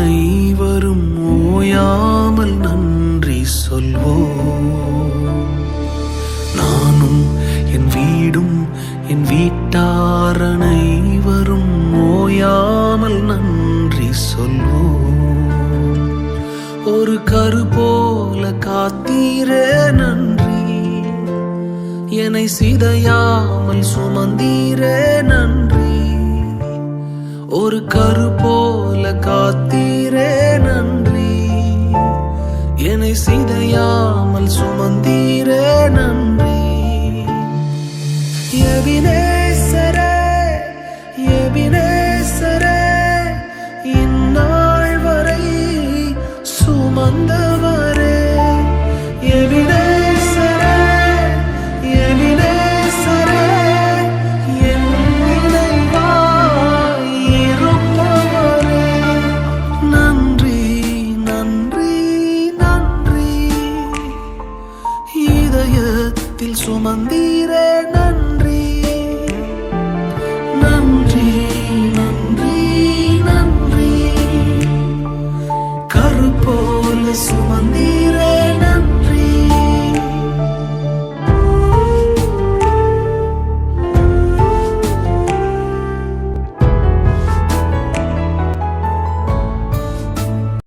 அனைவரும் ஓயாமல் நன்றி சொல்வோம். நானும் என் வீடும் என் வீட்டார் அனைவரும் ஓயாமல் நன்றி சொல்வோம். ஒரு கரு போல காத்தீரே நன்றி, என்னை சிதையாமல் சுமந்தீரே நன்றி. ஒரு கரு போல காத்தீரே நன்றி, என்னை சிதையாமல் சுமந்தீரே நன்றி. எபினேசரே எபினேசரே, இந்நாள் வரை சுமந்தவரே. எபினேசரே எபினேசரே, என் நினைவாய் இருப்பவரே. நன்றி நன்றி நன்றி, இதயத்தில் சுமந்தீரே.